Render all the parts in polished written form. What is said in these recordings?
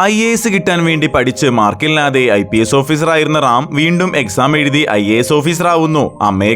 IAS കിട്ടാൻ വേണ്ടി പഠിച്ച് മാർക്കില്ലാതെ IPS ഓഫീസറായിരുന്ന റാം വീണ്ടും എക്സാം എഴുതി IAS ഓഫീസറാവുന്നു. അമ്മയെ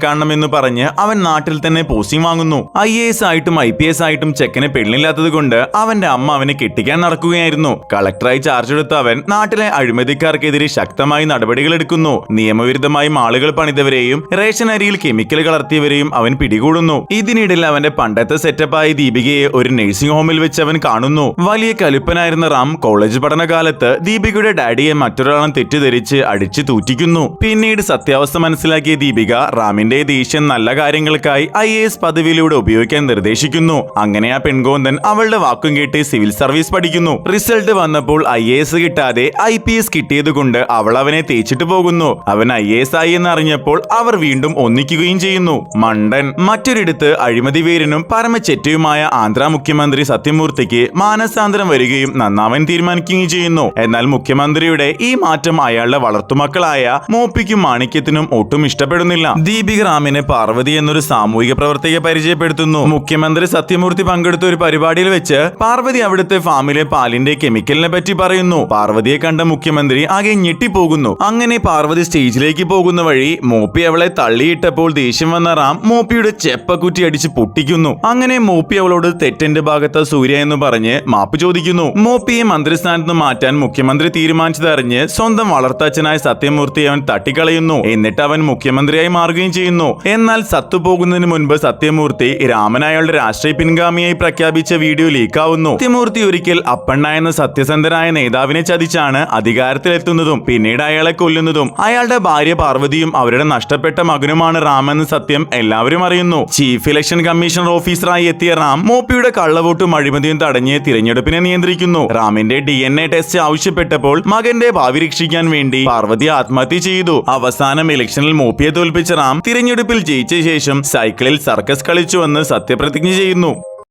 കാണണം എന്ന് പറഞ്ഞ് അവൻ നാട്ടിൽ തന്നെ പോസ്റ്റിംഗ് വാങ്ങുന്നു. IAS ആയിട്ടും IPS ആയിട്ടും ചെക്കന് പെണ്ണില്ലാത്തത് കൊണ്ട് അവന്റെ അമ്മ അവനെ കെട്ടിക്കാൻ നടക്കുകയായിരുന്നു. കളക്ടറായി ചാർജ് എടുത്ത അവൻ നാട്ടിലെ അഴിമതിക്കാർക്കെതിരെ ശക്തമായി നടപടികൾ എടുക്കുന്നു. നിയമവിരുദ്ധമായി മാളുകൾ പണിതവരെയും റേഷൻ അരിയിൽ കെമിക്കൽ കലർത്തിയവരെയും അവൻ പിടികൂടുന്നു. ഇതിനിടയിൽ അവന്റെ പണ്ടത്തെ സെറ്റപ്പായ ദീപികയെ ഒരു നഴ്സിംഗ് ഹോമിൽ വെച്ച് അവൻ കാണുന്നു. വലിയ കലുപ്പനായിരുന്ന കോളേജ് പഠനകാലത്ത് ദീപികയുടെ ഡാഡിയെ മറ്റൊരാളും തെറ്റിദ്ധരിച്ച് അടിച്ചു തൂറ്റിക്കുന്നു. പിന്നീട് സത്യാവസ്ഥ മനസ്സിലാക്കിയ ദീപിക റാമിന്റെ ദേഷ്യം നല്ല കാര്യങ്ങൾക്കായി IAS പദവിയിലൂടെ ഉപയോഗിക്കാൻ നിർദ്ദേശിക്കുന്നു. അങ്ങനെ ആ പെൺകോന്തൻ അവളുടെ വാക്കും കേട്ട് സിവിൽ സർവീസ് പഠിക്കുന്നു. റിസൾട്ട് വന്നപ്പോൾ IAS കിട്ടാതെ IPS കിട്ടിയതുകൊണ്ട് അവൾ അവനെ തേച്ചിട്ട് പോകുന്നു. അവൻ IAS ആയി എന്നറിഞ്ഞപ്പോൾ അവർ വീണ്ടും ഒന്നിക്കുകയും ചെയ്യുന്നു. മണ്ടൻ. മറ്റൊരിടത്ത് അഴിമതി വീരനും പരമചെറ്റയുമായ ആന്ധ്ര മുഖ്യമന്ത്രി സത്യമൂർത്തിക്ക് മാനസാന്തരം വരികയും നന്നാവാൻ തീരുമാനിക്കുകയും ചെയ്യുന്നു. എന്നാൽ മുഖ്യമന്ത്രിയുടെ ഈ മാറ്റം അയാളുടെ വളർത്തുമക്കളായ മോപ്പിക്കും മാണിക്യത്തിനും ഒട്ടും ഇഷ്ടപ്പെടുന്നില്ല. ദീപിക റാമിനെ പാർവതി എന്നൊരു സാമൂഹിക പ്രവർത്തകയെ പരിചയപ്പെടുത്തുന്നു. മുഖ്യമന്ത്രി സത്യമൂർത്തി പങ്കെടുത്ത ഒരു പരിപാടിയിൽ വെച്ച് പാർവതി അവിടുത്തെ ഫാമിലെ പാലിന്റെ കെമിക്കലിനെ പറ്റി പറയുന്നു. പാർവതിയെ കണ്ട മുഖ്യമന്ത്രി ആകെ ഞെട്ടിപ്പോകുന്നു. അങ്ങനെ പാർവതി സ്റ്റേജിലേക്ക് പോകുന്ന വഴി മോപ്പി അവളെ തള്ളിയിട്ടപ്പോൾ ദേഷ്യം വന്ന റാം മോപ്പിയുടെ ചെപ്പക്കുറ്റി അടിച്ച് പൊട്ടിക്കുന്നു. അങ്ങനെ മോപ്പി അവളോട് തെറ്റെന്റെ ഭാഗത്ത് സൂര്യ എന്ന് പറഞ്ഞ് മാപ്പ് ചോദിക്കുന്നു. മോപ്പിയെ മന്ത്രിസ്ഥാനത്ത് മാറ്റാൻ മുഖ്യമന്ത്രി തീരുമാനിച്ചതറിഞ്ഞ് സ്വന്തം വളർത്തച്ഛനായ സത്യമൂർത്തി അവൻ തട്ടിക്കളയുന്നു. എന്നിട്ട് അവൻ മുഖ്യമന്ത്രിയായി മാറുകയും ചെയ്യുന്നു. എന്നാൽ സത്തുപോകുന്നതിന് മുൻപ് സത്യമൂർത്തി രാമൻ അയാളുടെ രാഷ്ട്രീയ പിൻഗാമിയായി പ്രഖ്യാപിച്ച വീഡിയോ ലീക്കാവുന്നു. സത്യമൂർത്തി ഒരിക്കൽ അപ്പണ്ണ എന്ന സത്യസന്ധനായ നേതാവിനെ ചതിച്ചാണ് അധികാരത്തിലെത്തുന്നതും പിന്നീട് അയാളെ കൊല്ലുന്നതും. അയാളുടെ ഭാര്യ പാർവതിയും അവരുടെ നഷ്ടപ്പെട്ട മകനുമാണ് റാം എന്ന സത്യം എല്ലാവരും അറിയുന്നു. ചീഫ് ഇലക്ഷൻ കമ്മീഷണർ ഓഫീസറായി എത്തിയ റാം മോപ്പിയുടെ കള്ളവോട്ടും അഴിമതിയും തടഞ്ഞ് തിരഞ്ഞെടുപ്പിനെ നിയന്ത്രിക്കുന്നു. റാമിന്റെ DNA ടെസ്റ്റ് ആവശ്യപ്പെട്ടപ്പോൾ മകന്റെ ഭാവി രക്ഷിക്കാൻ വേണ്ടി പാർവതി ആത്മഹത്യ ചെയ്തു. അവസാനം ഇലക്ഷനിൽ മോപ്പിയെ തോൽപ്പിച്ച റാം തിരഞ്ഞെടുപ്പിൽ ജയിച്ച ശേഷം സൈക്കിളിൽ സർക്കസ് കളിച്ചുവെന്ന് സത്യപ്രതിജ്ഞ ചെയ്യുന്നു.